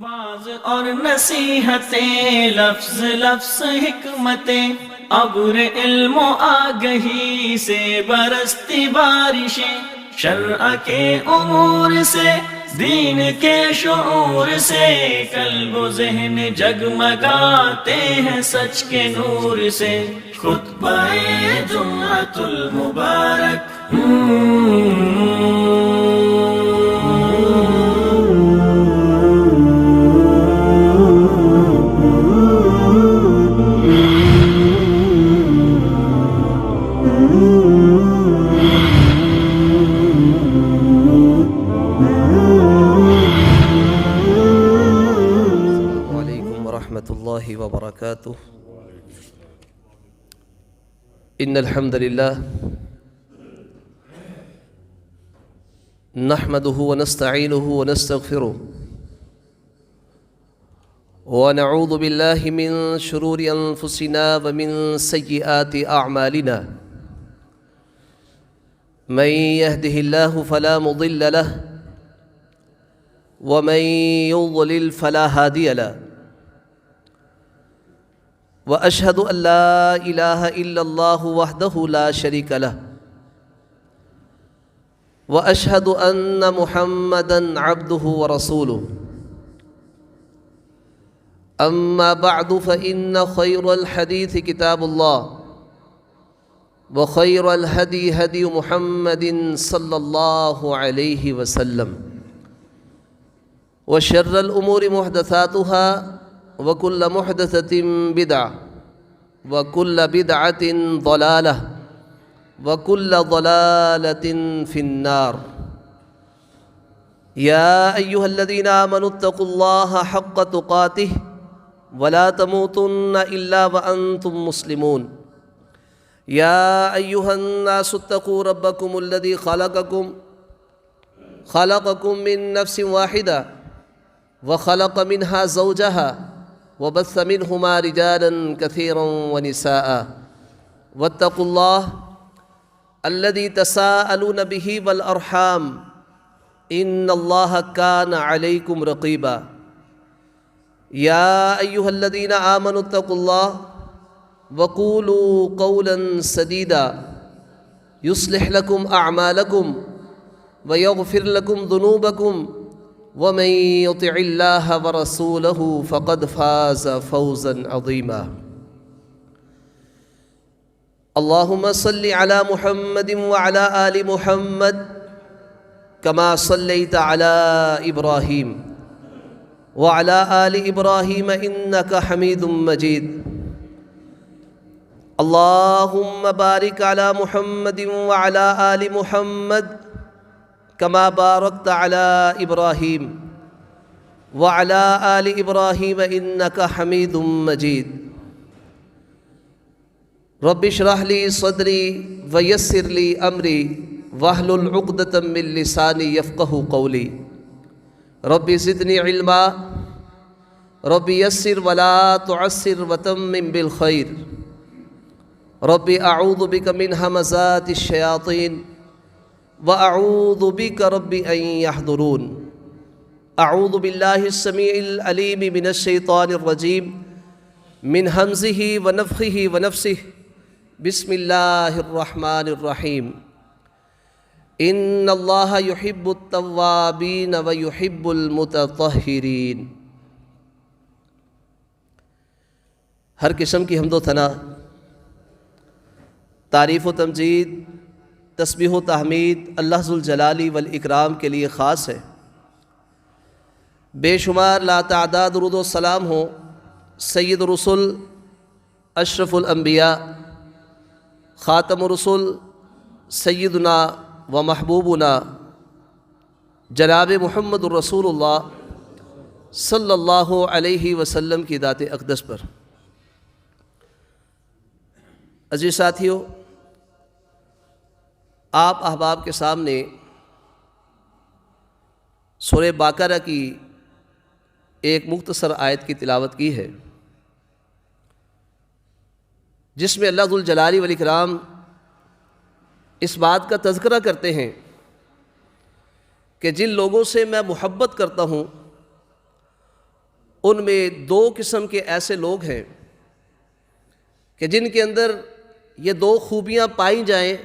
Was اور نصیحتیں، لفظ لفظ حکمتیں، ابر علم و آگہی سے برستی بارشیں، شرع کے امور سے، دین کے شعور سے، قلب و ذہن جگمگاتے ہیں سچ کے نور سے۔ خطبہ جمعۃ المبارک الله وبركاته. إن الحمد لله نحمده ونستعينه ونستغفره ونعوذ بالله من شرور أنفسنا ومن سيئات أعمالنا. من يهده الله فلا مضل له ومن يضلل فلا هادي له. وأشهد أن لا إله إلا الله وحده لا شريك له وأشهد أن محمدًا عبده ورسوله. أما بعد فإن خير الحديث كتاب الله وخير الهدي هدي محمد صلى الله عليه وسلم وشر الأمور محدثاتها وكل محدثة بدعة وكل بدعة ضلالة وكل ضلالة في النار. يا أيها الذين آمنوا اتقوا الله حق تقاته ولا تموتن إلا وأنتم مسلمون. يا أيها الناس اتقوا ربكم الذي خلقكم من نفس واحدة وخلق منها زوجها وبث منهما رجالا كثيرا ونساء. واتقوا الله الذي تساءلون به والأرحام إن الله كان عليكم رقيبا. يا أيها الذين آمنوا اتقوا الله وقولوا قولا سديدا يصلح لكم أعمالكم ويغفر لكم ذنوبكم ومن يطع الله ورسوله فقد فاز فوزا عظيما. اللهم صل على محمد وعلى آل محمد كما صليت على إبراهيم وعلى آل إبراهيم إنك حميد مجيد. اللهم بارك على محمد وعلى آل محمد كما باركت على إبراهيم وعلى آل إبراهيم إنك حميد مجيد. رب اشرح لي صدري ويسر لي أمري واحلل عقدة من لساني يفقه قولي. رب زدني علما رب يسر ولا تعسر وتمم بالخير. رب أعوذ بك من همزات الشياطين وأعوذ بك رب أن يحضرون. أعوذ بالله السميع العليم من الشيطان الرجيم من همزه ونفخه ونفسه. بسم الله الرحمن الرحيم. إن الله يحب التوابين ويحب المتطهرين. ہر قسم کی حمد و ثنا، تعریف و تمجید، تسبیح و تحمید اللہ ذوالجلال والاکرام کے لیے خاص ہے۔ بے شمار لا تعداد درود و سلام ہو سید الرسل، اشرف الانبیاء، خاتم الرسل، سیدنا و محبوبنا جناب محمد الرسول اللہ صلی اللہ علیہ وسلم کی ذات اقدس پر۔ عزیز ساتھیو، آپ احباب کے سامنے سورہ بقرہ کی ایک مختصر آیت کی تلاوت کی ہے، جس میں اللہ ذوالجلال والاکرام اس بات کا تذکرہ کرتے ہیں کہ جن لوگوں سے میں محبت کرتا ہوں ان میں دو قسم کے ایسے لوگ ہیں کہ جن کے اندر یہ دو خوبیاں پائی جائیں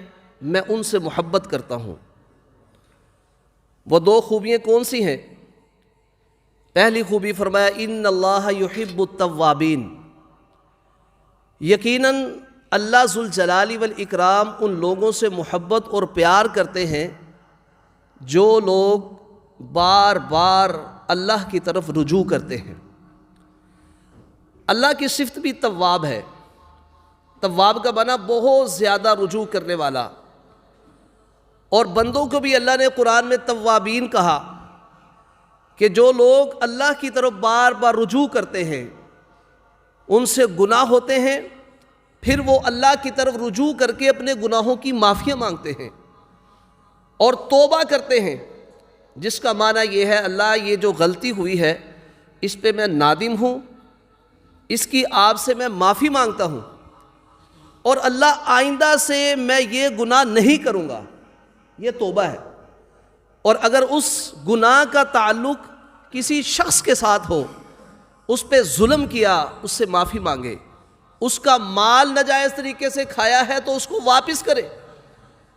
میں ان سے محبت کرتا ہوں۔ وہ دو خوبیاں کون سی ہیں؟ پہلی خوبی فرمایا ان اللہ یحب التوابین، یقیناً اللہ ذوالجلال والاکرام ان لوگوں سے محبت اور پیار کرتے ہیں جو لوگ بار بار اللہ کی طرف رجوع کرتے ہیں۔ اللہ کی صفت بھی تواب ہے۔ تواب کا معنی بہت زیادہ رجوع کرنے والا، اور بندوں کو بھی اللہ نے قرآن میں توابین کہا کہ جو لوگ اللہ کی طرف بار بار رجوع کرتے ہیں، ان سے گناہ ہوتے ہیں، پھر وہ اللہ کی طرف رجوع کر کے اپنے گناہوں کی معافیاں مانگتے ہیں اور توبہ کرتے ہیں، جس کا معنی یہ ہے اللہ یہ جو غلطی ہوئی ہے اس پہ میں نادم ہوں، اس کی آپ سے میں معافی مانگتا ہوں، اور اللہ آئندہ سے میں یہ گناہ نہیں کروں گا۔ یہ توبہ ہے۔ اور اگر اس گناہ کا تعلق کسی شخص کے ساتھ ہو، اس پہ ظلم کیا، اس سے معافی مانگے، اس کا مال ناجائز طریقے سے کھایا ہے تو اس کو واپس کرے،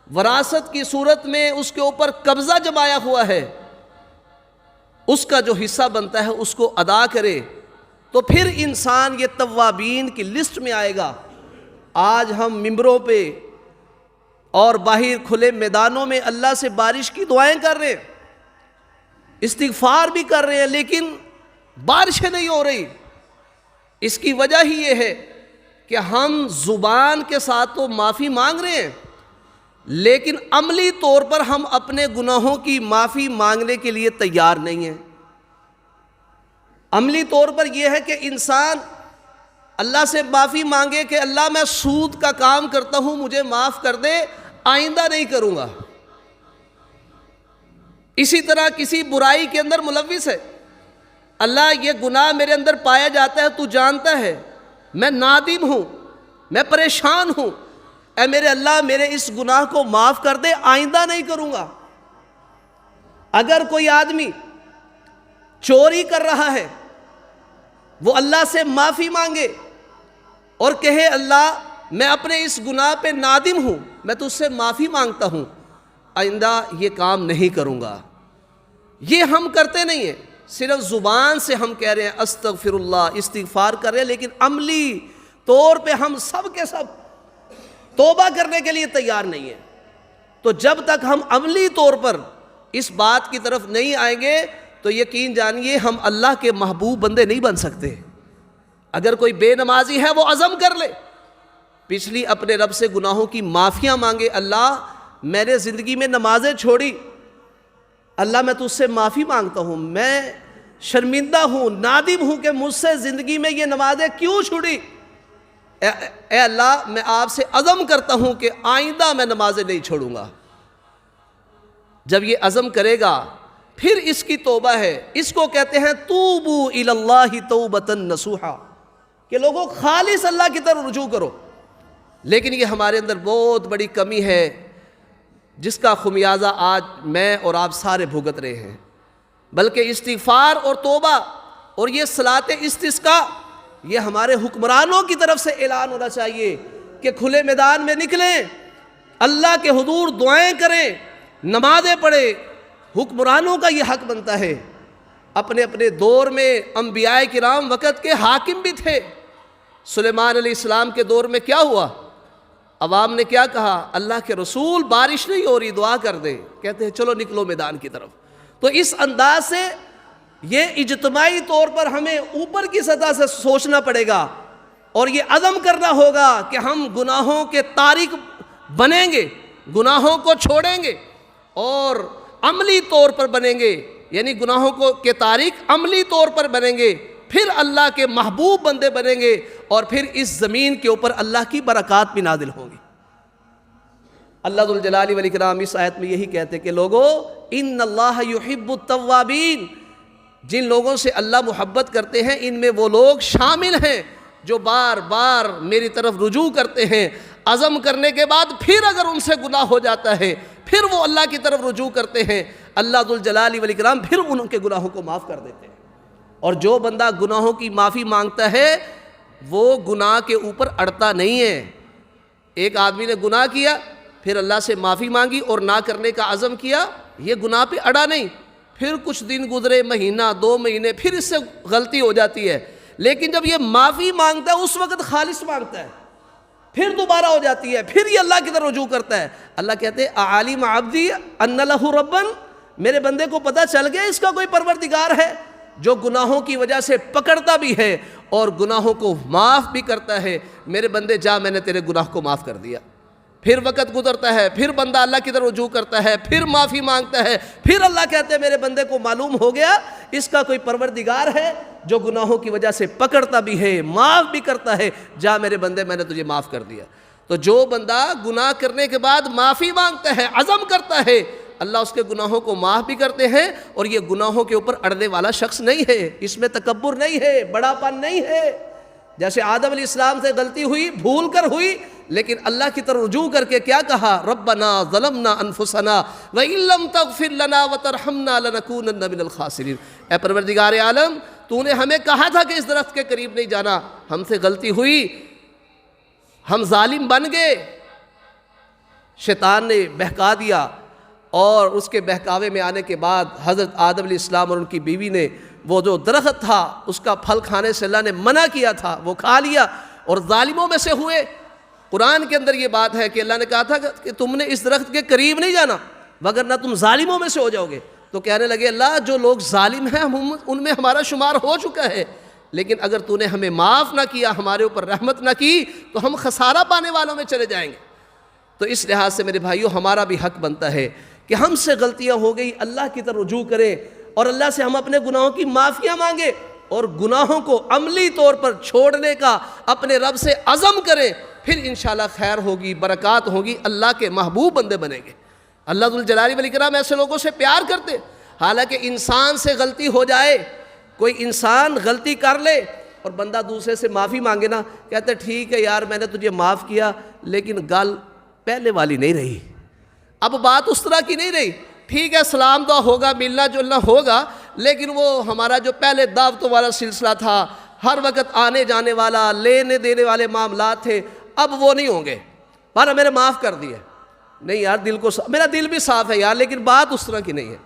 وراثت کی صورت میں اس کے اوپر قبضہ جمایا ہوا ہے، اس کا جو حصہ بنتا ہے اس کو ادا کرے، تو پھر انسان یہ توابین کی لسٹ میں آئے گا۔ آج ہم ممبروں پہ اور باہر کھلے میدانوں میں اللہ سے بارش کی دعائیں کر رہے ہیں، استغفار بھی کر رہے ہیں، لیکن بارشیں نہیں ہو رہی۔ اس کی وجہ ہی یہ ہے کہ ہم زبان کے ساتھ تو معافی مانگ رہے ہیں، لیکن عملی طور پر ہم اپنے گناہوں کی معافی مانگنے کے لیے تیار نہیں ہیں۔ عملی طور پر یہ ہے کہ انسان اللہ سے معافی مانگے کہ اللہ میں سود کا کام کرتا ہوں، مجھے معاف کر دے، آئندہ نہیں کروں گا۔ اسی طرح کسی برائی کے اندر ملوث ہے، اللہ یہ گناہ میرے اندر پایا جاتا ہے، تو جانتا ہے، میں نادم ہوں، میں پریشان ہوں، اے میرے اللہ میرے اس گناہ کو معاف کر دے، آئندہ نہیں کروں گا۔ اگر کوئی آدمی چوری کر رہا ہے، وہ اللہ سے معافی مانگے اور کہے اللہ میں اپنے اس گناہ پہ نادم ہوں، میں تجھ سے معافی مانگتا ہوں، آئندہ یہ کام نہیں کروں گا۔ یہ ہم کرتے نہیں ہیں، صرف زبان سے ہم کہہ رہے ہیں استغفر اللہ، استغفار کر رہے ہیں، لیکن عملی طور پہ ہم سب کے سب توبہ کرنے کے لیے تیار نہیں ہیں۔ تو جب تک ہم عملی طور پر اس بات کی طرف نہیں آئیں گے تو یقین جانیے ہم اللہ کے محبوب بندے نہیں بن سکتے۔ اگر کوئی بے نمازی ہے وہ عزم کر لے، پچھلی اپنے رب سے گناہوں کی معافیاں مانگے، اللہ میں نے زندگی میں نمازیں چھوڑی، اللہ میں تجھ سے معافی مانگتا ہوں، میں شرمندہ ہوں، نادم ہوں کہ مجھ سے زندگی میں یہ نمازیں کیوں چھوڑی، اے اللہ میں آپ سے عزم کرتا ہوں کہ آئندہ میں نمازیں نہیں چھوڑوں گا۔ جب یہ عزم کرے گا پھر اس کی توبہ ہے، اس کو کہتے ہیں توبو الی اللہ توبۃ نصوحا، کہ لوگوں خالص اللہ کی طرف رجوع کرو۔ لیکن یہ ہمارے اندر بہت بڑی کمی ہے جس کا خمیازہ آج میں اور آپ سارے بھگت رہے ہیں۔ بلکہ استغفار اور توبہ اور یہ صلاۃ استسقاء یہ ہمارے حکمرانوں کی طرف سے اعلان ہونا چاہیے کہ کھلے میدان میں نکلیں، اللہ کے حضور دعائیں کریں، نمازیں پڑھیں۔ حکمرانوں کا یہ حق بنتا ہے۔ اپنے اپنے دور میں انبیاء کرام وقت کے حاکم بھی تھے۔ سلیمان علیہ السلام کے دور میں کیا ہوا؟ عوام نے کیا کہا؟ اللہ کے رسول بارش نہیں ہو رہی، دعا کر دیں۔ کہتے ہیں چلو نکلو میدان کی طرف۔ تو اس انداز سے یہ اجتماعی طور پر ہمیں اوپر کی سطح سے سوچنا پڑے گا اور یہ عزم کرنا ہوگا کہ ہم گناہوں کے تارک بنیں گے، گناہوں کو چھوڑیں گے اور عملی طور پر بنیں گے، یعنی گناہوں کو کے تارک عملی طور پر بنیں گے، پھر اللہ کے محبوب بندے بنیں گے اور پھر اس زمین کے اوپر اللہ کی برکات بھی نازل ہوں گی۔ اللہ ذوالجلال والاکرام اس آیت میں یہی کہتے ہیں کہ لوگو ان اللہ یحب التوابین، جن لوگوں سے اللہ محبت کرتے ہیں ان میں وہ لوگ شامل ہیں جو بار بار میری طرف رجوع کرتے ہیں، عزم کرنے کے بعد پھر اگر ان سے گناہ ہو جاتا ہے پھر وہ اللہ کی طرف رجوع کرتے ہیں، اللہ ذوالجلال والاکرام پھر ان کے گناہوں کو معاف کر دیتے ہیں۔ اور جو بندہ گناہوں کی معافی مانگتا ہے وہ گناہ کے اوپر اڑتا نہیں ہے۔ ایک آدمی نے گناہ کیا، پھر اللہ سے معافی مانگی اور نہ کرنے کا عزم کیا، یہ گناہ پہ اڑا نہیں، پھر کچھ دن گزرے، مہینہ 2 مہینے، پھر اس سے غلطی ہو جاتی ہے، لیکن جب یہ معافی مانگتا ہے اس وقت خالص مانگتا ہے، پھر دوبارہ ہو جاتی ہے، پھر یہ اللہ کی طرف رجوع کرتا ہے۔ اللہ کہتے ہیں اعلم عبدی ان لہ ربا، میرے بندے کو پتہ چل گیا اس کا کوئی پروردگار ہے جو گناہوں کی وجہ سے پکڑتا بھی ہے اور گناہوں کو معاف بھی کرتا ہے۔ میرے بندے جا، میں نے تیرے گناہ کو معاف کر دیا۔ پھر وقت گزرتا ہے، پھر بندہ اللہ کی طرف رجوع کرتا ہے، پھر معافی مانگتا ہے، پھر اللہ کہتے ہیں میرے بندے کو معلوم ہو گیا اس کا کوئی پروردگار ہے جو گناہوں کی وجہ سے پکڑتا بھی ہے، معاف بھی کرتا ہے، جا میرے بندے میں نے تجھے معاف کر دیا۔ تو جو بندہ گناہ کرنے کے بعد معافی مانگتا ہے، عزم کرتا ہے، اللہ اس کے گناہوں کو معاف بھی کرتے ہیں، اور یہ گناہوں کے اوپر اڑنے والا شخص نہیں ہے، اس میں تکبر نہیں ہے، بڑا پن نہیں ہے۔ جیسے آدم علیہ السلام سے غلطی ہوئی، بھول کر ہوئی، لیکن اللہ کی طرف رجوع کر کے کیا کہا؟ ربنا ظلمنا انفسنا وان لم تغفر لنا وترحمنا لنکونن من الخاسرین۔ اے پروردگار عالم، تو نے ہمیں کہا تھا کہ اس درخت کے قریب نہیں جانا، ہم سے غلطی ہوئی، ہم ظالم بن گئے، شیطان نے بہکا دیا، اور اس کے بہکاوے میں آنے کے بعد حضرت آدم علیہ السلام اور ان کی بیوی نے وہ جو درخت تھا اس کا پھل کھانے سے اللہ نے منع کیا تھا، وہ کھا لیا اور ظالموں میں سے ہوئے۔ قرآن کے اندر یہ بات ہے کہ اللہ نے کہا تھا کہ تم نے اس درخت کے قریب نہیں جانا وگرنہ تم ظالموں میں سے ہو جاؤ گے۔ تو کہنے لگے اللہ جو لوگ ظالم ہیں ان میں ہمارا شمار ہو چکا ہے، لیکن اگر تو نے ہمیں معاف نہ کیا، ہمارے اوپر رحمت نہ کی، تو ہم خسارہ پانے والوں میں چلے جائیں گے۔ تو اس لحاظ سے میرے بھائیوں ہمارا بھی حق بنتا ہے کہ ہم سے غلطیاں ہو گئی، اللہ کی طرف رجوع کریں اور اللہ سے ہم اپنے گناہوں کی معافیاں مانگیں، اور گناہوں کو عملی طور پر چھوڑنے کا اپنے رب سے عزم کریں، پھر انشاءاللہ خیر ہوگی، برکات ہوگی، اللہ کے محبوب بندے بنیں گے۔ اللہ ذوالجلال والاکرام ایسے لوگوں سے پیار کرتے۔ حالانکہ انسان سے غلطی ہو جائے، کوئی انسان غلطی کر لے اور بندہ دوسرے سے معافی مانگے نا، کہتے ٹھیک ہے یار میں نے تجھے معاف کیا، لیکن گل پہلے والی نہیں رہی، اب بات اس طرح کی نہیں رہی، ٹھیک ہے سلام دعا ہوگا، ملنا جلنا ہوگا، لیکن وہ ہمارا جو پہلے دعوتوں والا سلسلہ تھا، ہر وقت آنے جانے والا، لینے دینے والے معاملات تھے، اب وہ نہیں ہوں گے۔ بارہ میرے معاف کر دیے، نہیں یار دل کو میرا دل بھی صاف ہے یار، لیکن بات اس طرح کی نہیں ہے۔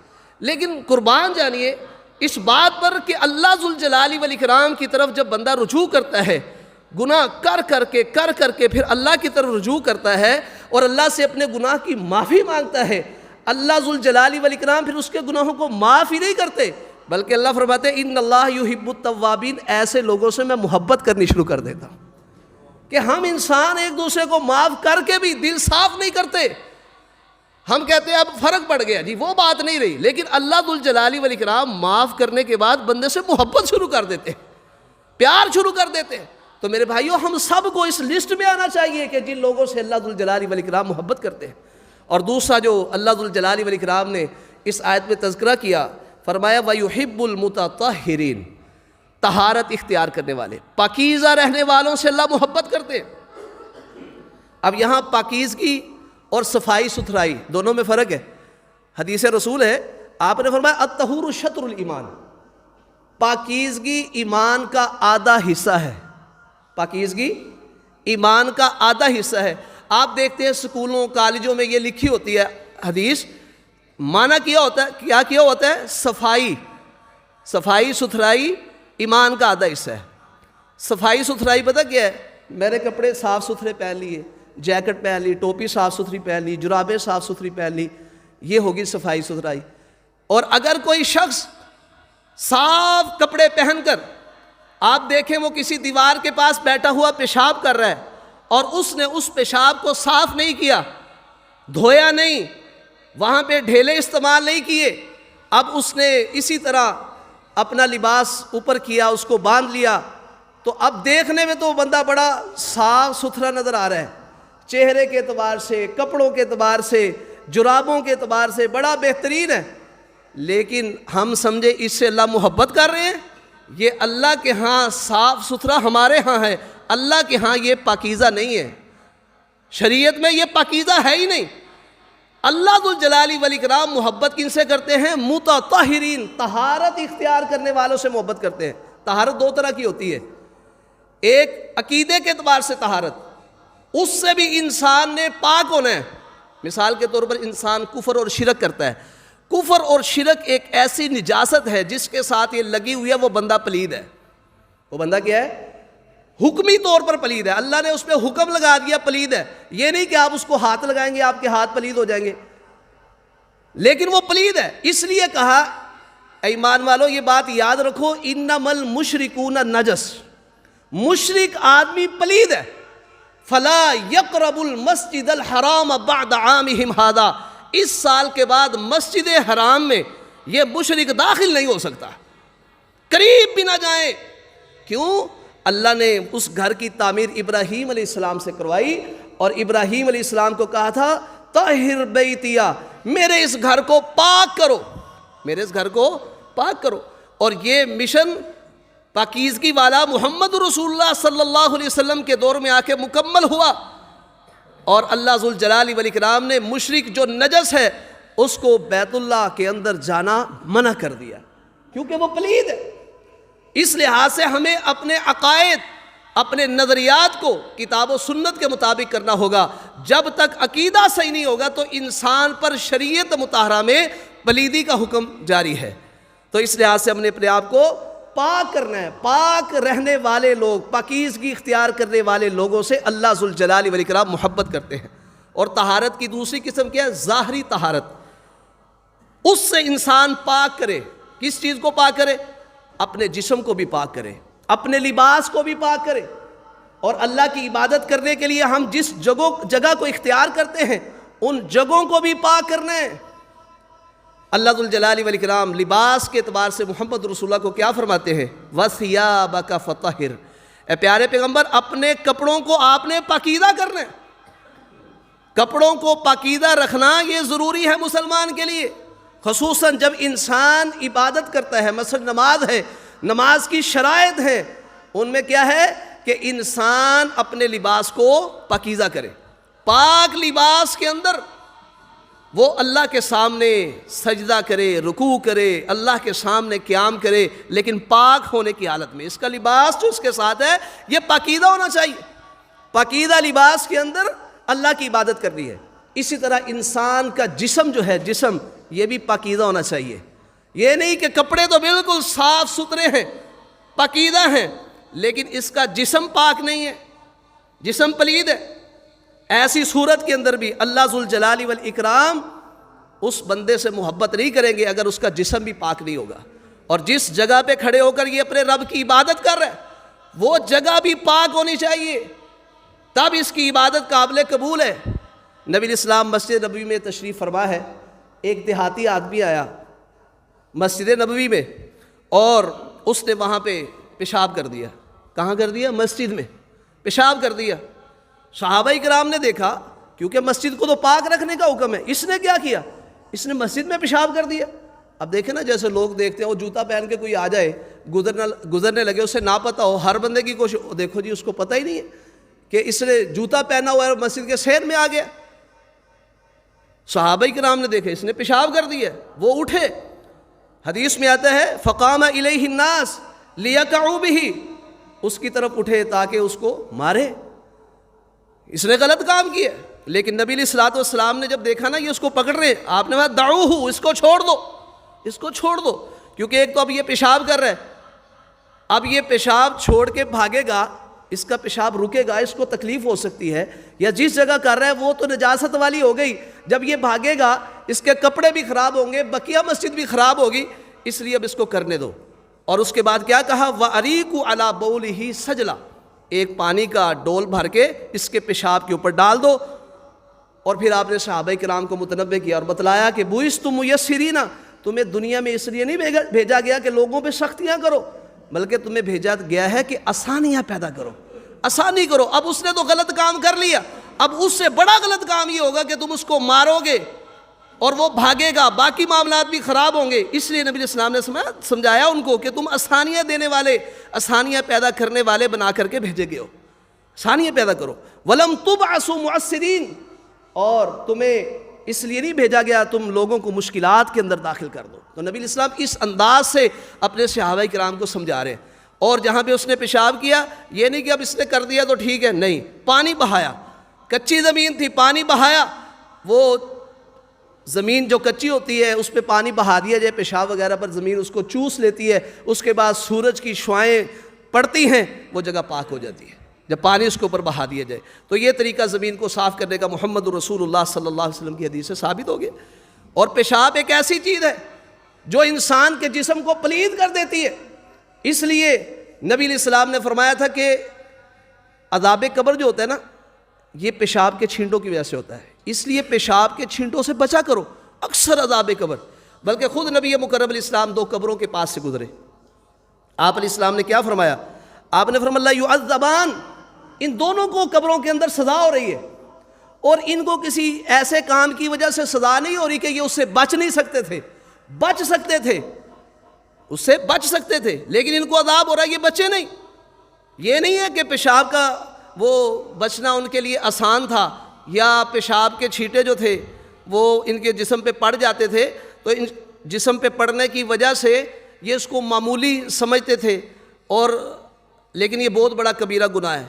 لیکن قربان جانیے اس بات پر کہ اللہ ذوالجلال والاکرام کی طرف جب بندہ رجوع کرتا ہے، گناہ کر کر کے پھر اللہ کی طرف رجوع کرتا ہے اور اللہ سے اپنے گناہ کی معافی مانگتا ہے، اللہ ذوالجلال والاکرام پھر اس کے گناہوں کو معاف ہی نہیں کرتے، بلکہ اللہ فرماتے ہیں ان اللہ یحب التوابین، ایسے لوگوں سے میں محبت کرنی شروع کر دیتا ہوں۔ کہ ہم انسان ایک دوسرے کو معاف کر کے بھی دل صاف نہیں کرتے، ہم کہتے ہیں اب فرق پڑ گیا جی، وہ بات نہیں رہی، لیکن اللہ ذوالجلال والاکرام معاف کرنے کے بعد بندے سے محبت شروع کر دیتے ہیں، پیار شروع کر دیتے ہیں۔ تو میرے بھائیوں ہم سب کو اس لسٹ میں آنا چاہیے کہ جن لوگوں سے اللہ ذوالجلال والاکرام محبت کرتے ہیں۔ اور دوسرا جو اللہ ذوالجلال والاکرام نے اس آیت میں تذکرہ کیا، فرمایا وَيُحِبُّ الْمُتَطَهِّرِينَ، طہارت اختیار کرنے والے، پاکیزہ رہنے والوں سے اللہ محبت کرتے ہیں۔ اب یہاں پاکیزگی اور صفائی ستھرائی دونوں میں فرق ہے۔ حدیث رسول ہے، آپ نے فرمایا الطہور شطر الایمان، پاکیزگی ایمان کا آدھا حصہ ہے، پاکیزگی ایمان کا آدھا حصہ ہے۔ آپ دیکھتے ہیں سکولوں کالجوں میں یہ لکھی ہوتی ہے حدیث، معنی کیا ہوتا ہے صفائی ستھرائی ایمان کا آدھا حصہ ہے۔ صفائی ستھرائی پتہ کیا ہے؟ میرے کپڑے صاف ستھرے پہن لیے، جیکٹ پہن لی، ٹوپی صاف ستھری پہن لی، جرابیں صاف ستھری پہن لی، یہ ہوگی صفائی ستھرائی۔ اور اگر کوئی شخص صاف کپڑے پہن کر آپ دیکھیں وہ کسی دیوار کے پاس بیٹھا ہوا پیشاب کر رہا ہے اور اس نے اس پیشاب کو صاف نہیں کیا، دھویا نہیں، وہاں پہ ڈھیلے استعمال نہیں کیے، اب اس نے اسی طرح اپنا لباس اوپر کیا، اس کو باندھ لیا، تو اب دیکھنے میں تو بندہ بڑا صاف ستھرا نظر آ رہا ہے، چہرے کے اعتبار سے، کپڑوں کے اعتبار سے، جرابوں کے اعتبار سے بڑا بہترین ہے، لیکن ہم سمجھے اس سے اللہ محبت کر رہے ہیں؟ یہ اللہ کے ہاں صاف ستھرا ہمارے ہاں ہے، اللہ کے ہاں یہ پاکیزہ نہیں ہے، شریعت میں یہ پاکیزہ ہے ہی نہیں۔ اللہ ذو الجلال والاکرام محبت کن سے کرتے ہیں؟ متطہرین، طہارت اختیار کرنے والوں سے محبت کرتے ہیں۔ طہارت دو طرح کی ہوتی ہے، ایک عقیدے کے اعتبار سے طہارت، اس سے بھی انسان نے پاک ہونا ہے۔ مثال کے طور پر انسان کفر اور شرک کرتا ہے، کفر اور شرک ایک ایسی نجاست ہے جس کے ساتھ یہ لگی ہوئی ہے، وہ بندہ پلید ہے۔ وہ بندہ کیا ہے؟ حکمی طور پر پلید ہے، اللہ نے اس پہ حکم لگا دیا پلید ہے۔ یہ نہیں کہ آپ اس کو ہاتھ لگائیں گے آپ کے ہاتھ پلید ہو جائیں گے، لیکن وہ پلید ہے۔ اس لیے کہا اے ایمان والو یہ بات یاد رکھو، انما المشرکون نجس، مشرک آدمی پلید ہے۔ فلا یقرب المسجد الحرام بعد عامہم ھذا، اس سال کے بعد مسجد حرام میں یہ مشرک داخل نہیں ہو سکتا، قریب بھی نہ جائیں۔ کیوں؟ اللہ نے اس گھر کی تعمیر ابراہیم علیہ السلام سے کروائی، اور ابراہیم علیہ السلام کو کہا تھا طہر بیتیا، میرے اس گھر کو پاک کرو، میرے اس گھر کو پاک کرو۔ اور یہ مشن پاکیزگی والا محمد رسول اللہ صلی اللہ علیہ وسلم کے دور میں آ کے مکمل ہوا، اور اللہ ذو الجلال والاکرام نے مشرک جو نجس ہے اس کو بیت اللہ کے اندر جانا منع کر دیا، کیونکہ وہ پلید ہے۔ اس لحاظ سے ہمیں اپنے عقائد، اپنے نظریات کو کتاب و سنت کے مطابق کرنا ہوگا۔ جب تک عقیدہ صحیح نہیں ہوگا تو انسان پر شریعت مطہرہ میں پلیدی کا حکم جاری ہے۔ تو اس لحاظ سے ہم نے اپنے آپ کو پاک کرنا ہے۔ پاک رہنے والے لوگ، پاکیزگی اختیار کرنے والے لوگوں سے اللہ ذو الجلال والاکرام محبت کرتے ہیں۔ اور طہارت کی دوسری قسم کیا ہے؟ ظاہری طہارت، اس سے انسان پاک کرے۔ کس چیز کو پاک کرے؟ اپنے جسم کو بھی پاک کرے، اپنے لباس کو بھی پاک کرے، اور اللہ کی عبادت کرنے کے لیے ہم جس جگہ کو اختیار کرتے ہیں ان جگہوں کو بھی پاک کرنا ہے۔ اللہ ذو الجلال والاکرام لباس کے اعتبار سے محمد رسول اللہ کو کیا فرماتے ہیں؟ وَثِيَابَكَ فَطَهِّرْ، اے پیارے پیغمبر اپنے کپڑوں کو آپ نے پاکیزہ کرنا ہے۔ کپڑوں کو پاکیزہ رکھنا یہ ضروری ہے مسلمان کے لیے، خصوصاً جب انسان عبادت کرتا ہے۔ مثلا نماز ہے، نماز کی شرائط ہیں، ان میں کیا ہے کہ انسان اپنے لباس کو پاکیزہ کرے۔ پاک لباس کے اندر وہ اللہ کے سامنے سجدہ کرے، رکوع کرے، اللہ کے سامنے قیام کرے، لیکن پاک ہونے کی حالت میں۔ اس کا لباس جو اس کے ساتھ ہے یہ پاکیزہ ہونا چاہیے۔ پاکیزہ لباس کے اندر اللہ کی عبادت کرنی ہے۔ اسی طرح انسان کا جسم جو ہے، جسم یہ بھی پاکیزہ ہونا چاہیے۔ یہ نہیں کہ کپڑے تو بالکل صاف ستھرے ہیں، پاکیزہ ہیں، لیکن اس کا جسم پاک نہیں ہے، جسم پلید ہے۔ ایسی صورت کے اندر بھی اللہ ذو الجلال والاکرام اس بندے سے محبت نہیں کریں گے اگر اس کا جسم بھی پاک نہیں ہوگا۔ اور جس جگہ پہ کھڑے ہو کر یہ اپنے رب کی عبادت کر رہا ہے وہ جگہ بھی پاک ہونی چاہیے، تب اس کی عبادت قابل قبول ہے۔ نبی الاسلام مسجد نبوی میں تشریف فرما ہے، ایک دیہاتی آدمی آیا مسجد نبوی میں اور اس نے وہاں پہ پیشاب کر دیا۔ کہاں کر دیا؟ مسجد میں پیشاب کر دیا۔ صحابہ کرام نے دیکھا، کیونکہ مسجد کو تو پاک رکھنے کا حکم ہے، اس نے کیا کیا؟ اس نے مسجد میں پیشاب کر دیا۔ اب دیکھیں نا، جیسے لوگ دیکھتے ہیں وہ جوتا پہن کے کوئی آ جائے، گزرنے لگے، اسے نہ پتہ ہو، ہر بندے کی کوشش، دیکھو جی اس کو پتہ ہی نہیں ہے کہ اس نے جوتا پہنا ہوا ہے، مسجد کے صحن میں آ گیا۔ صحابہ کرام نے دیکھا اس نے پیشاب کر دیا، وہ اٹھے۔ حدیث میں آتا ہے فقام الیہ الناس لیقعوا بہ، اس کی طرف اٹھے تاکہ اس کو مارے، اس نے غلط کام کیا۔ لیکن نبی علیہ الصلوۃ والسلام نے جب دیکھا نا یہ اس کو پکڑ رہے، آپ نے کہا دعوہ، اس کو چھوڑ دو، اس کو چھوڑ دو، کیونکہ ایک تو اب یہ پیشاب کر رہا ہے، اب یہ پیشاب چھوڑ کے بھاگے گا، اس کا پیشاب رکے گا، اس کو تکلیف ہو سکتی ہے، یا جس جگہ کر رہا ہے وہ تو نجاست والی ہو گئی، جب یہ بھاگے گا اس کے کپڑے بھی خراب ہوں گے، بقیہ مسجد بھی خراب ہوگی، اس لیے اب اس کو کرنے دو۔ اور اس کے بعد کیا کہا؟ وَأَرِيقُ عَلَى بَوْلِهِ سَجْلًا، ایک پانی کا ڈول بھر کے اس کے پیشاب کے اوپر ڈال دو۔ اور پھر آپ نے صحابہ کرام کو متنبہ کیا اور بتلایا کہ بُعِثْتُم مُيَسِّرِينَ، تمہیں دنیا میں اس لیے نہیں بھیجا گیا کہ لوگوں پہ سختیاں کرو، بلکہ تمہیں بھیجا گیا ہے کہ آسانیاں پیدا کرو، آسانی کرو۔ اب اس نے تو غلط کام کر لیا، اب اس سے بڑا غلط کام یہ ہوگا کہ تم اس کو مارو گے اور وہ بھاگے گا، باقی معاملات بھی خراب ہوں گے۔ اس لیے نبی علیہ السلام نے سمجھایا ان کو کہ تم آسانیاں دینے والے، آسانیاں پیدا کرنے والے بنا کر کے بھیجے گئے ہو، آسانیاں پیدا کرو۔ وَلَمْ تُبْعَثُوا مُعَسِّرِينَ، اور تمہیں اس لیے نہیں بھیجا گیا تم لوگوں کو مشکلات کے اندر داخل کر دو. تو نبی اسلام اس انداز سے اپنے صحابہ کرام کو سمجھا رہے ہیں. اور جہاں پہ اس نے پیشاب کیا یہ نہیں کہ اب اس نے کر دیا تو ٹھیک ہے، نہیں، پانی بہایا. کچی زمین تھی، پانی بہایا. وہ زمین جو کچی ہوتی ہے اس پہ پانی بہا دیا جائے پیشاب وغیرہ پر، زمین اس کو چوس لیتی ہے. اس کے بعد سورج کی شعائیں پڑتی ہیں، وہ جگہ پاک ہو جاتی ہے جب پانی اس کے اوپر بہا دیا جائے. تو یہ طریقہ زمین کو صاف کرنے کا محمد رسول اللہ صلی اللہ علیہ وسلم کی حدیث سے ثابت ہو گیا. اور پیشاب ایک ایسی چیز ہے جو انسان کے جسم کو پلید کر دیتی ہے. اس لیے نبی علیہ السلام نے فرمایا تھا کہ عذاب قبر جو ہوتا ہے نا، یہ پیشاب کے چھینٹوں کی وجہ سے ہوتا ہے. اس لیے پیشاب کے چھینٹوں سے بچا کرو اکثر عذاب قبر. بلکہ خود نبی مکرم علیہ السلام 2 قبروں کے پاس سے گزرے. آپ علیہ السلام نے کیا فرمایا؟ آپ نے فرمایا لا یعذبان، ان دونوں کو قبروں کے اندر سزا ہو رہی ہے، اور ان کو کسی ایسے کام کی وجہ سے سزا نہیں ہو رہی کہ یہ اس سے بچ نہیں سکتے تھے. بچ سکتے تھے، اس سے بچ سکتے تھے، لیکن ان کو عذاب ہو رہا ہے، یہ بچے نہیں. یہ نہیں ہے کہ پیشاب کا وہ بچنا ان کے لیے آسان تھا، یا پیشاب کے چھینٹے جو تھے وہ ان کے جسم پہ پڑ جاتے تھے تو ان جسم پہ پڑنے کی وجہ سے یہ اس کو معمولی سمجھتے تھے. اور لیکن یہ بہت بڑا کبیرہ گناہ ہے.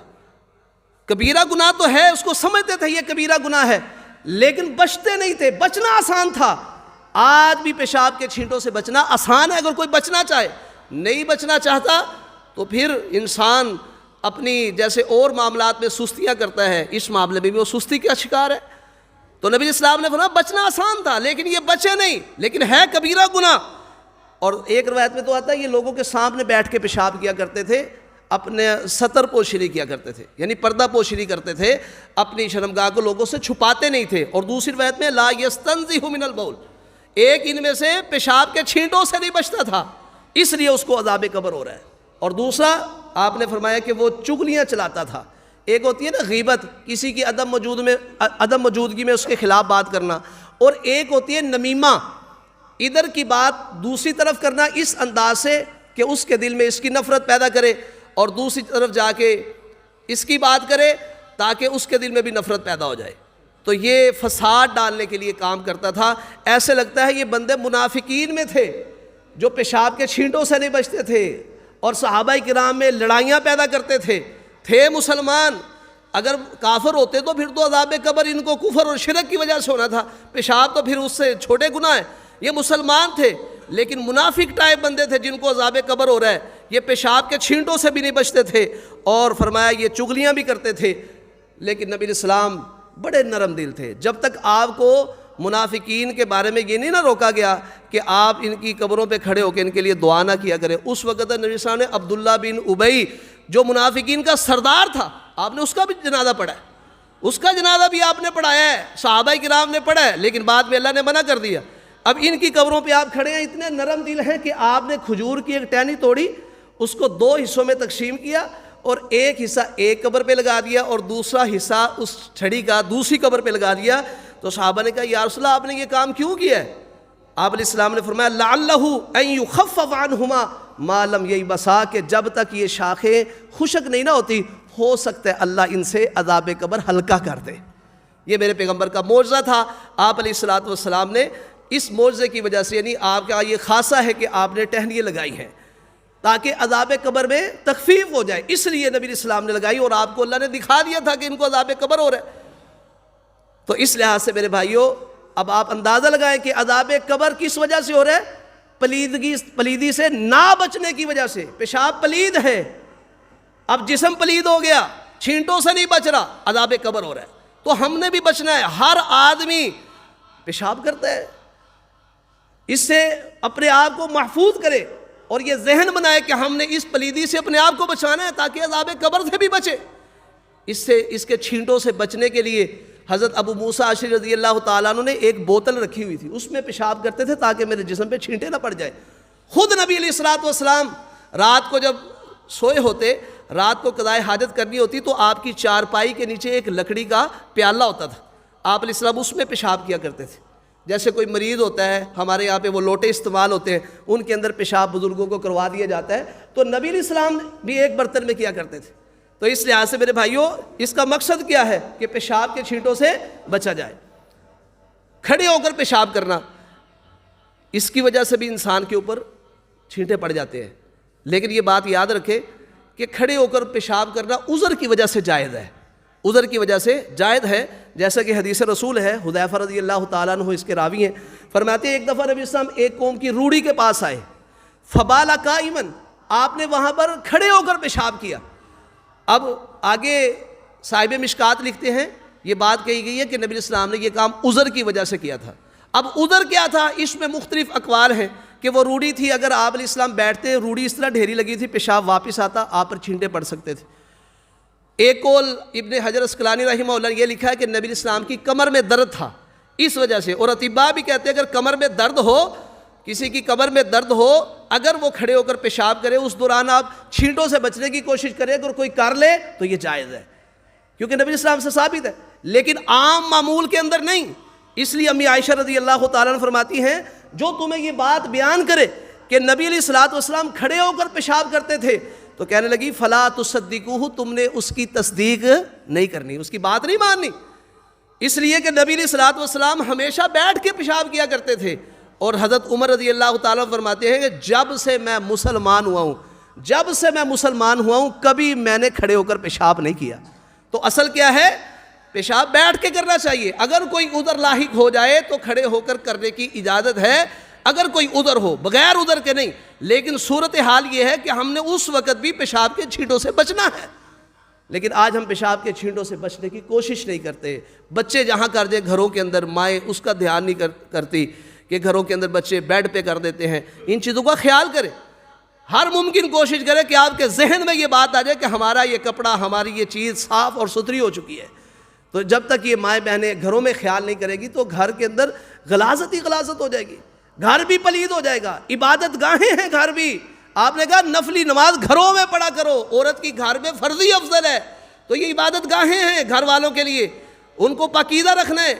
کبیرہ گناہ تو ہے، اس کو سمجھتے تھے یہ کبیرہ گناہ ہے، لیکن بچتے نہیں تھے. بچنا آسان تھا. آج بھی پیشاب کے چھینٹوں سے بچنا آسان ہے اگر کوئی بچنا چاہے. نہیں بچنا چاہتا تو پھر انسان اپنی جیسے اور معاملات میں سستیاں کرتا ہے، اس معاملے میں بھی وہ سستی کا شکار ہے. تو نبی اسلام نے فرمایا بچنا آسان تھا لیکن یہ بچے نہیں، لیکن ہے کبیرہ گناہ. اور ایک روایت میں تو آتا ہے یہ لوگوں کے سامنے بیٹھ کے پیشاب کیا کرتے تھے، اپنے ستر پوشیدگی کیا کرتے تھے، یعنی پردہ پوشیدگی کرتے تھے، اپنی شرمگاہ کو لوگوں سے چھپاتے نہیں تھے. اور دوسری روایت میں لا یستنزہ من البول، ایک ان میں سے پیشاب کے چھینٹوں سے نہیں بچتا تھا، اس لیے اس کو عذاب قبر ہو رہا ہے. اور دوسرا آپ نے فرمایا کہ وہ چغلیاں چلاتا تھا. ایک ہوتی ہے نا غیبت، کسی کی عدم موجودگی میں اس کے خلاف بات کرنا، اور ایک ہوتی ہے نمیمہ، ادھر کی بات دوسری طرف کرنا اس انداز سے کہ اس کے دل میں اس کی نفرت پیدا کرے، اور دوسری طرف جا کے اس کی بات کرے تاکہ اس کے دل میں بھی نفرت پیدا ہو جائے. تو یہ فساد ڈالنے کے لیے کام کرتا تھا. ایسے لگتا ہے یہ بندے منافقین میں تھے جو پیشاب کے چھینٹوں سے نہیں بچتے تھے اور صحابہ کرام میں لڑائیاں پیدا کرتے تھے مسلمان. اگر کافر ہوتے تو پھر تو عذاب قبر ان کو کفر اور شرک کی وجہ سے ہونا تھا. پیشاب تو پھر اس سے چھوٹے گناہ ہیں. یہ مسلمان تھے لیکن منافق ٹائپ بندے تھے جن کو عذاب قبر ہو رہا ہے. یہ پیشاب کے چھینٹوں سے بھی نہیں بچتے تھے، اور فرمایا یہ چغلیاں بھی کرتے تھے. لیکن نبی الاسلام بڑے نرم دل تھے. جب تک آپ کو منافقین کے بارے میں یہ نہیں نہ روکا گیا کہ آپ ان کی قبروں پہ کھڑے ہو کے ان کے لیے دعا نہ کیا کریں. اس وقت نبی الاسلام نے عبداللہ بن ابی جو منافقین کا سردار تھا، آپ نے اس کا بھی جنازہ پڑھا ہے، اس کا جنازہ بھی آپ نے پڑھایا ہے، صحابہ کرام نے پڑھا ہے، لیکن بعد میں اللہ نے منع کر دیا. اب ان کی قبروں پہ آپ کھڑے ہیں، اتنے نرم دل ہیں کہ آپ نے کھجور کی ایک ٹہنی توڑی، اس کو 2 حصوں میں تقسیم کیا، اور ایک حصہ ایک قبر پہ لگا دیا اور دوسرا حصہ اس چھڑی کا دوسری قبر پہ لگا دیا. تو صحابہ نے کہا یا رسول اللہ آپ نے یہ کام کیوں کیا ہے؟ آپ علیہ السلام نے فرمایا لعلہ ان یخفف عنہما ما لم ییبسا، کہ جب تک یہ شاخیں خشک نہیں نہ ہوتی ہو سکتا ہے اللہ ان سے عذاب قبر ہلکا کر دے. یہ میرے پیغمبر کا معجزہ تھا. آپ علیہ السلام نے اس معجزے کی وجہ سے، یعنی آپ کا یہ خاصہ ہے کہ آپ نے ٹہنیاں لگائی ہیں تاکہ عذاب قبر میں تخفیف ہو جائے، اس لیے نبی الاسلام نے لگائی، اور آپ کو اللہ نے دکھا دیا تھا کہ ان کو عذاب قبر ہو رہا ہے. تو اس لحاظ سے میرے بھائیوں اب آپ اندازہ لگائیں کہ عذاب قبر کس وجہ سے ہو رہا ہے؟ پلیدی سے نہ بچنے کی وجہ سے. پیشاب پلید ہے، اب جسم پلید ہو گیا، چھینٹوں سے نہیں بچ رہا، عذاب قبر ہو رہا ہے. تو ہم نے بھی بچنا ہے. ہر آدمی پیشاب کرتا ہے، اس سے اپنے آپ کو محفوظ کرے اور یہ ذہن بنائے کہ ہم نے اس پلیدی سے اپنے آپ کو بچانا ہے تاکہ عذاب قبر سے بھی بچے. اس کے چھینٹوں سے بچنے کے لیے حضرت ابو موسیٰ اشعری رضی اللہ تعالیٰ عنہ نے ایک بوتل رکھی ہوئی تھی، اس میں پیشاب کرتے تھے تاکہ میرے جسم پہ چھینٹے نہ پڑ جائے. خود نبی علیہ السلام رات کو جب سوئے ہوتے، رات کو قضائے حاجت کرنی ہوتی تو آپ کی چارپائی کے نیچے ایک لکڑی کا پیالہ ہوتا تھا، آپ علیہ السلام اس میں پیشاب کیا کرتے تھے. جیسے کوئی مریض ہوتا ہے، ہمارے یہاں پہ وہ لوٹے استعمال ہوتے ہیں، ان کے اندر پیشاب بزرگوں کو کروا دیا جاتا ہے، تو نبی علیہ السلام بھی ایک برتن میں کیا کرتے تھے. تو اس لحاظ سے میرے بھائیوں اس کا مقصد کیا ہے کہ پیشاب کے چھینٹوں سے بچا جائے. کھڑے ہو کر پیشاب کرنا، اس کی وجہ سے بھی انسان کے اوپر چھینٹے پڑ جاتے ہیں، لیکن یہ بات یاد رکھے کہ کھڑے ہو کر پیشاب کرنا عذر کی وجہ سے جائز ہے، عذر کی وجہ سے جائز ہے، جیسا کہ حدیث رسول ہے، حذیفہ رضی اللہ تعالیٰ عنہ اس کے راوی ہیں، فرماتے ہیں ایک دفعہ نبی اسلام ایک قوم کی روڑی کے پاس آئے، فبال قائماً، آپ نے وہاں پر کھڑے ہو کر پیشاب کیا۔ اب آگے صاحب مشکات لکھتے ہیں یہ بات کہی گئی ہے کہ نبی اسلام نے یہ کام عذر کی وجہ سے کیا تھا۔ اب عذر کیا تھا، اس میں مختلف اقوال ہیں کہ وہ روڑی تھی، اگر آپ علیہ السلام بیٹھتے روڑی اس طرح ڈھیری لگی تھی، پیشاب واپس آتا، آپ پر چھینٹے پڑ سکتے تھے۔ ایک قول ابن حجر اسقلانی رحمہ اللہ نے یہ لکھا ہے کہ نبی اسلام کی کمر میں درد تھا اس وجہ سے، اور اطباء بھی کہتے ہیں اگر کمر میں درد ہو، کسی کی کمر میں درد ہو، اگر وہ کھڑے ہو کر پیشاب کرے، اس دوران آپ چھینٹوں سے بچنے کی کوشش کریں، اگر کوئی کر لے تو یہ جائز ہے، کیونکہ نبی اسلام سے ثابت ہے، لیکن عام معمول کے اندر نہیں۔ اس لیے امی عائشہ رضی اللہ تعالیٰ عنہ فرماتی ہیں جو تمہیں یہ بات بیان کرے کہ نبی علیہ الصلوۃ والسلام کھڑے ہو کر پیشاب کرتے تھے، تو کہنے لگی فلا تصدقوہ، تم نے اس کی تصدیق نہیں کرنی، اس کی بات نہیں ماننی، اس لیے کہ نبی علیہ الصلوۃ والسلام ہمیشہ بیٹھ کے پیشاب کیا کرتے تھے۔ اور حضرت عمر رضی اللہ تعالیٰ فرماتے ہیں کہ جب سے میں مسلمان ہوا ہوں کبھی میں نے کھڑے ہو کر پیشاب نہیں کیا۔ تو اصل کیا ہے، پیشاب بیٹھ کے کرنا چاہیے، اگر کوئی عذر لاحق ہو جائے تو کھڑے ہو کر کرنے کی اجازت ہے، اگر کوئی عذر ہو، بغیر عذر کے نہیں، لیکن صورتحال یہ ہے کہ ہم نے اس وقت بھی پیشاب کے چھینٹوں سے بچنا ہے، لیکن آج ہم پیشاب کے چھینٹوں سے بچنے کی کوشش نہیں کرتے۔ بچے جہاں کر دیں گھروں کے اندر، مائیں اس کا دھیان نہیں کرتی کہ گھروں کے اندر بچے بیڈ پہ کر دیتے ہیں، ان چیزوں کا خیال کریں، ہر ممکن کوشش کریں کہ آپ کے ذہن میں یہ بات آ جائے کہ ہمارا یہ کپڑا، ہماری یہ چیز صاف اور ستھری ہو چکی ہے۔ تو جب تک یہ مائیں بہنیں گھروں میں خیال نہیں کرے گی تو گھر کے اندر غلاظت ہی غلاظت ہو جائے گی، گھر بھی پلید ہو جائے گا۔ عبادت گاہیں ہیں گھر بھی، آپ نے کہا نفلی نماز گھروں میں پڑھا کرو، عورت کی گھر میں فرضی افضل ہے، تو یہ عبادت گاہیں ہیں گھر والوں کے لیے، ان کو پاکیزہ رکھنا ہے۔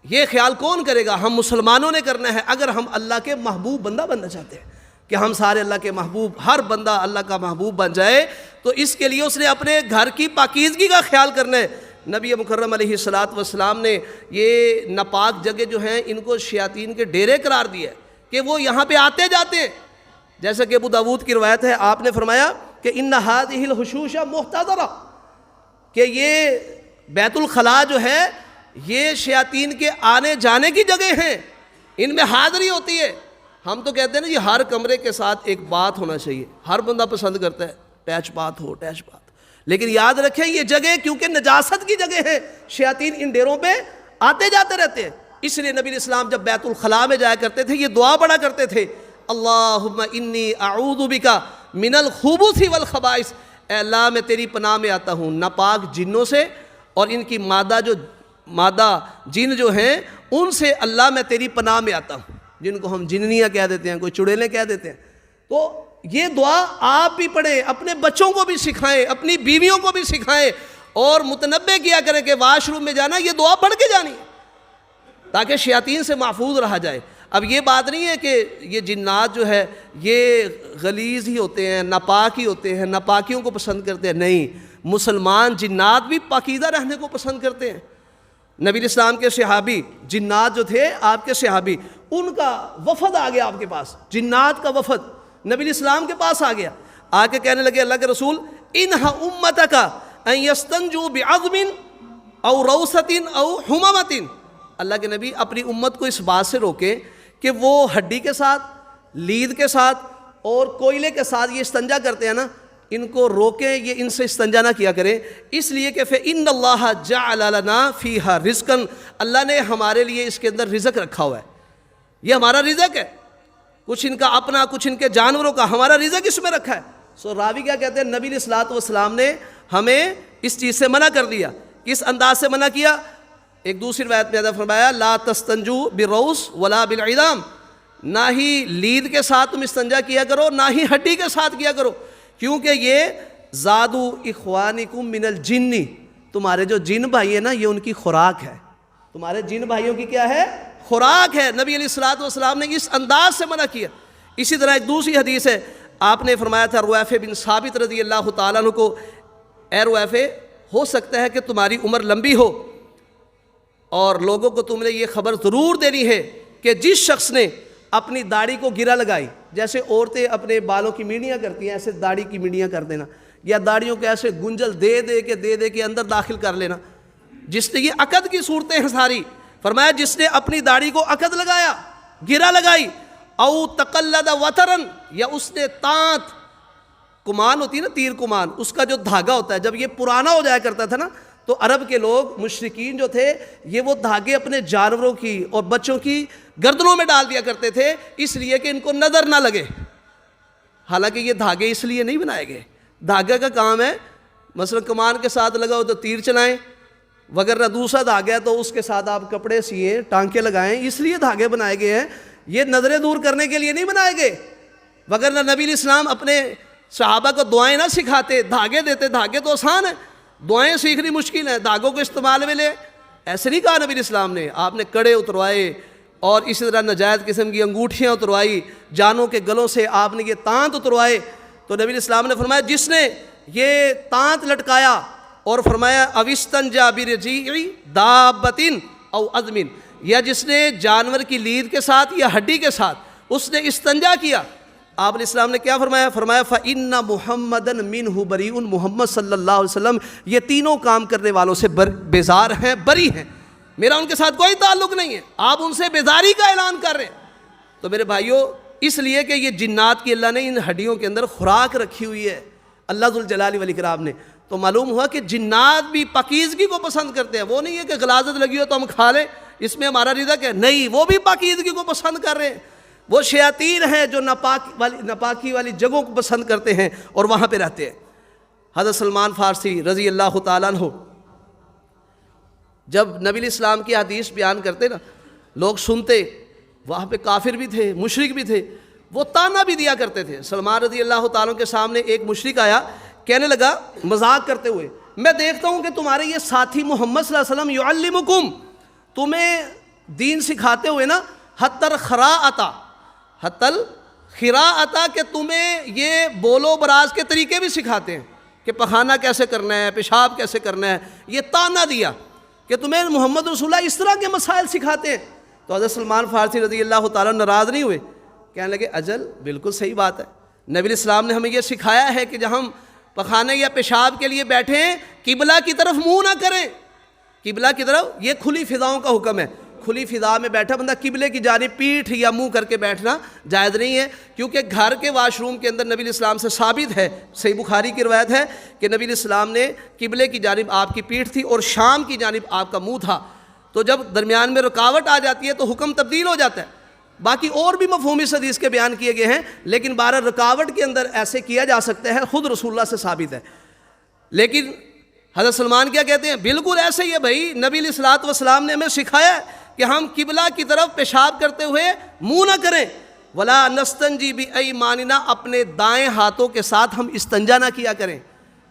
یہ خیال کون کرے گا؟ ہم مسلمانوں نے کرنا ہے، اگر ہم اللہ کے محبوب بندہ بننا چاہتے ہیں کہ ہم سارے اللہ کے محبوب، ہر بندہ اللہ کا محبوب بن جائے، تو اس کے لیے اس نے اپنے گھر کی پاکیزگی کا خیال کرنا ہے۔ نبی مکرم علیہ الصلوۃ والسلام نے یہ ناپاک جگہ جو ہیں ان کو شیاطین کے ڈیرے قرار دیا کہ وہ یہاں پہ آتے جاتے ہیں، جیسا کہ ابو داؤد کی روایت ہے، آپ نے فرمایا کہ ان ہذہ الحشوش محتضرہ، کہ یہ بیت الخلاء جو ہے یہ شیاطین کے آنے جانے کی جگہ ہیں، ان میں حاضری ہوتی ہے۔ ہم تو کہتے ہیں نا یہ ہر کمرے کے ساتھ ایک بات ہونا چاہیے، ہر بندہ پسند کرتا ہے ٹیچ بات ہو، ٹیچ بات، لیکن یاد رکھیں یہ جگہ کیونکہ نجاست کی جگہ ہے، شیاطین ان ڈیروں پہ آتے جاتے رہتے ہیں، اس لیے نبی اسلام جب بیت الخلاء میں جایا کرتے تھے یہ دعا پڑھا کرتے تھے، اللہم انی اعوذ بک من الخبث والخبائث، اے اللہ میں تیری پناہ میں آتا ہوں ناپاک جنوں سے اور ان کی مادہ جن جو ہیں ان سے، اللہ میں تیری پناہ میں آتا ہوں، جن کو ہم جننیاں کہہ دیتے ہیں، کوئی چڑیلیں کہہ دیتے ہیں۔ تو یہ دعا آپ بھی پڑھیں، اپنے بچوں کو بھی سکھائیں، اپنی بیویوں کو بھی سکھائیں، اور متنبہ کیا کریں کہ واش روم میں جانا یہ دعا پڑھ کے جانی تاکہ شیاطین سے محفوظ رہا جائے۔ اب یہ بات نہیں ہے کہ یہ جنات جو ہے یہ غلیظ ہی ہوتے ہیں، ناپاک ہی ہوتے ہیں، ناپاکیوں کو پسند کرتے ہیں، نہیں، مسلمان جنات بھی پاکیزہ رہنے کو پسند کرتے ہیں۔ نبی اسلام کے صحابی جنات جو تھے، آپ کے صحابی، ان کا وفد آ گیا آپ کے پاس، جنات کا وفد نبی اسلام کے پاس آ گیا، آ کے کہنے لگے اللہ کے رسول انہا امتک ان یستنجو بعظم او روثت او حمامت، اللہ کے نبی اپنی امت کو اس بات سے روکے کہ وہ ہڈی کے ساتھ، لید کے ساتھ اور کوئلے کے ساتھ یہ استنجا کرتے ہیں نا، ان کو روکیں، یہ ان سے استنجا نہ کیا کریں، اس لیے کہ فإن اللہ جعل لنا فیہا رزقا، اللہ نے ہمارے لیے اس کے اندر رزق رکھا ہوا ہے، یہ ہمارا رزق ہے، کچھ ان کا اپنا، کچھ ان کے جانوروں کا، ہمارا رزق اس میں رکھا ہے۔ سو راوی کیا کہتے ہیں، نبی علیہ الصلوۃ والسلام نے ہمیں اس چیز سے منع کر دیا، کس انداز سے منع کیا؟ ایک دوسری روایت میں فرمایا لا تستنجو بالروث ولا بالعظام، نہ ہی لید کے ساتھ تم استنجا کیا کرو، نہ ہی ہڈی کے ساتھ کیا کرو، کیونکہ یہ زادو اخوانکم من الجن، تمہارے جو جن بھائی ہیں نا یہ ان کی خوراک ہے، تمہارے جن بھائیوں کی کیا ہے؟ خوراک ہے۔ نبی علیہ الصلوۃ والسلام نے اس انداز سے منع کیا۔ اسی طرح ایک دوسری حدیث ہے، آپ نے فرمایا تھا رویفہ بن ثابت رضی اللہ تعالیٰ عنہ کو، اے رویفہ ہو سکتا ہے کہ تمہاری عمر لمبی ہو، اور لوگوں کو تم نے یہ خبر ضرور دینی ہے کہ جس شخص نے اپنی داڑھی کو گرہ لگائی، جیسے عورتیں اپنے بالوں کی مینڈیاں کرتی ہیں ایسے داڑھی کی مینڈیاں کر دینا، یا داڑھیوں کو ایسے گنجل دے کے اندر داخل کر لینا، جس نے یہ عقد کی صورتیں ہیں ساری، فرمایا جس نے اپنی داڑھی کو عقد لگایا، گرہ لگائی، او تقلد وترن، یا اس نے تانت، کمان ہوتی ہے نا تیر کمان، اس کا جو دھاگا ہوتا ہے، جب یہ پرانا ہو جایا کرتا تھا نا تو عرب کے لوگ مشرکین جو تھے یہ وہ دھاگے اپنے جانوروں کی اور بچوں کی گردنوں میں ڈال دیا کرتے تھے، اس لیے کہ ان کو نظر نہ لگے۔ حالانکہ یہ دھاگے اس لیے نہیں بنائے گئے، دھاگے کا کام ہے مثلا کمان کے ساتھ لگا ہو تو تیر چلائیں، وغیرہ دوسرا دھاگا ہے تو اس کے ساتھ آپ کپڑے سیئیں، ٹانکے لگائیں، اس لیے دھاگے بنائے گئے ہیں، یہ نظریں دور کرنے کے لیے نہیں بنائے گئے۔ وغیرہ نبی علیہ السلام اپنے صحابہ کو دعائیں نہ سکھاتے، دھاگے دیتے، دھاگے تو آسان ہے، دعائیں سیکھنی مشکل ہے، دھاگوں کو استعمال میں لے، ایسے نہیں کہا نبی علیہ السلام نے، آپ نے کڑے اتروائے اور اسی طرح ناجائز قسم کی انگوٹھیاں اتروائی، جانوں کے گلوں سے آپ نے یہ تانت اتروائے۔ تو نبی علیہ السلام نے فرمایا جس نے یہ تانت لٹکایا اور فرمایا اوستنجا برجیع دابۃ او عظم، یا جس نے جانور کی لید کے ساتھ یا ہڈی کے ساتھ اس نے استنجا کیا، آپ علیہ السلام نے کیا فرمایا؟ فرمایا فَإِنَّ مُحَمَّدًا مِّنْهُ بَرِيءٌ، محمد صلی اللہ علیہ وسلم یہ تینوں کام کرنے والوں سے بیزار ہیں، بری ہیں، میرا ان کے ساتھ کوئی تعلق نہیں ہے، آپ ان سے بیزاری کا اعلان کر رہے ہیں۔ تو میرے بھائیوں اس لیے کہ یہ جنات کی اللہ نے ان ہڈیوں کے اندر خوراک رکھی ہوئی ہے، اللہ ذوالجلال والاکرام نے، تو معلوم ہوا کہ جنات بھی پاکیزگی کو پسند کرتے ہیں، وہ نہیں ہے کہ غلاظت لگی ہو تو ہم کھا لیں اس میں ہمارا رزق ہے، نہیں، وہ بھی پاکیزگی کو پسند کر رہے ہیں۔ وہ شیاطین ہیں جو ناپاکی والی جگہوں کو پسند کرتے ہیں اور وہاں پہ رہتے ہیں۔ حضرت سلمان فارسی رضی اللہ تعالیٰ عنہ جب نبی علیہ السلام کی حدیث بیان کرتے نا، لوگ سنتے، وہاں پہ کافر بھی تھے، مشرک بھی تھے، وہ تانا بھی دیا کرتے تھے۔ سلمان رضی اللہ تعالیٰ کے سامنے ایک مشرک آیا، کہنے لگا مذاق کرتے ہوئے، میں دیکھتا ہوں کہ تمہارے یہ ساتھی محمد صلی اللہ علیہ وسلم یعلمکم، تمہیں دین سکھاتے ہوئے نا حتی الخراءۃ، کہ تمہیں یہ بولو براز کے طریقے بھی سکھاتے ہیں کہ پخانہ کیسے کرنا ہے، پیشاب کیسے کرنا ہے، یہ تانا دیا کہ تمہیں محمد رسول اللہ اس طرح کے مسائل سکھاتے ہیں۔ تو حضرت سلمان فارسی رضی اللہ تعالیٰ ناراض نہیں ہوئے، کہنے لگے اجل بالکل صحیح بات ہے، نبی علیہ السلام نے ہمیں یہ سکھایا ہے کہ جب ہم پخانے یا پیشاب کے لیے بیٹھیں قبلہ کی طرف منہ نہ کریں، قبلہ کی طرف، یہ کھلی فضاؤں کا حکم ہے، کھلی فضا میں بیٹھا بندہ قبلے کی جانب پیٹھ یا منہ کر کے بیٹھنا جائز نہیں ہے، کیونکہ گھر کے واش روم کے اندر نبی علیہ السلام سے ثابت ہے، صحیح بخاری کی روایت ہے کہ نبی علیہ السلام نے قبلے کی جانب آپ کی پیٹھ تھی اور شام کی جانب آپ کا منہ تھا، تو جب درمیان میں رکاوٹ آ جاتی ہے تو حکم تبدیل ہو جاتا ہے۔ باقی اور بھی مفہوم اس حدیث کے بیان کیے گئے ہیں، لیکن بہرحال رکاوٹ کے اندر ایسے کیا جا سکتا ہے، خود رسول اللہ سے ثابت ہے۔ لیکن حضرت سلمان کیا کہتے ہیں؟ بالکل ایسے ہی ہے بھائی، نبی علیہ الصلوۃ والسلام نے ہمیں سکھایا ہے کہ ہم قبلہ کی طرف پیشاب کرتے ہوئے منہ نہ کریں، ولا نستنجی بایماننا، اپنے دائیں ہاتھوں کے ساتھ ہم استنجا نہ کیا کریں،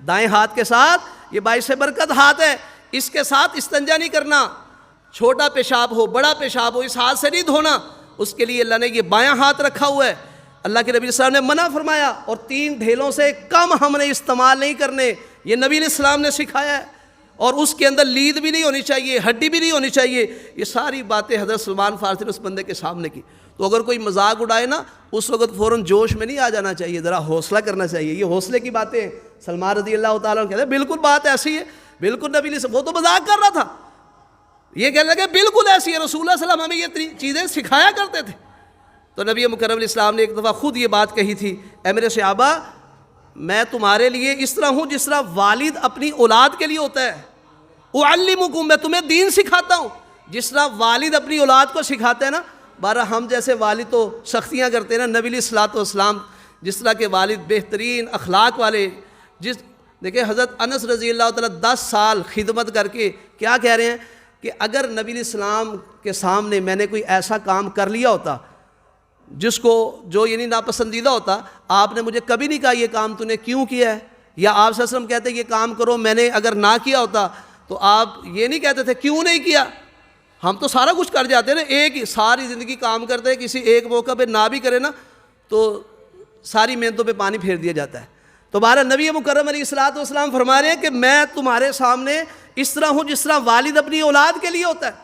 دائیں ہاتھ کے ساتھ، یہ باعث برکت ہاتھ ہے، اس کے ساتھ استنجا نہیں کرنا، چھوٹا پیشاب ہو بڑا پیشاب ہو اس ہاتھ سے نہیں دھونا، اس کے لیے اللہ نے یہ بایاں ہاتھ رکھا ہوا ہے، اللہ کے نبی صلی اللہ علیہ وسلم نے منع فرمایا، اور 3 ڈھیلوں سے کم ہم نے استعمال نہیں کرنے، یہ نبی علیہ السلام نے سکھایا ہے، اور اس کے اندر لید بھی نہیں ہونی چاہیے، ہڈی بھی نہیں ہونی چاہیے، یہ ساری باتیں حضرت سلمان فارسی نے اس بندے کے سامنے کی۔ تو اگر کوئی مذاق اڑائے نا اس وقت فوراً جوش میں نہیں آ جانا چاہیے، ذرا حوصلہ کرنا چاہیے، یہ حوصلے کی باتیں ہیں۔ سلمان رضی اللہ تعالیٰ عنہ کہتے ہیں بالکل بات ایسی ہے، بالکل نبی علیہ السلام، وہ تو مذاق کر رہا تھا، یہ کہنے لگے بالکل ایسی ہے، رسول اللہ صلی اللہ علیہ وسلم ہمیں یہ چیزیں سکھایا کرتے تھے۔ تو نبی مکرم علیہ السلام نے ایک دفعہ خود یہ بات کہی تھی، اے میرے صحابہ میں تمہارے لیے اس طرح ہوں جس طرح والد اپنی اولاد کے لیے ہوتا ہے، اعلمکم، میں تمہیں دین سکھاتا ہوں، جس طرح والد اپنی اولاد کو سکھاتے ہیں نا، بارہ ہم جیسے والد تو سختیاں کرتے ہیں نا، نبی علیہ الصلوۃ والسلام جس طرح کے والد بہترین اخلاق والے، دیکھیں حضرت انس رضی اللہ تعالیٰ 10 سال خدمت کر کے کیا کہہ رہے ہیں کہ اگر نبی علیہ السلام کے سامنے میں نے کوئی ایسا کام کر لیا ہوتا جس کو جو یعنی ناپسندیدہ ہوتا، آپ نے مجھے کبھی نہیں کہا یہ کام تو نے کیوں کیا ہے، یا آپ صلی اللہ علیہ وسلم کہتے یہ کام کرو، میں نے اگر نہ کیا ہوتا تو آپ یہ نہیں کہتے تھے کیوں نہیں کیا، ہم تو سارا کچھ کر جاتے ہیں نا، ایک ہی ساری زندگی کام کرتے ہیں، کسی ایک موقع پہ نہ بھی کرے نا تو ساری محنتوں پہ پانی پھیر دیا جاتا ہے۔ تو بہرحال نبی مکرم علیہ الصلوۃ والسلام فرما رہے ہیں کہ میں تمہارے سامنے اس طرح ہوں جس طرح والد اپنی اولاد کے لیے ہوتا ہے،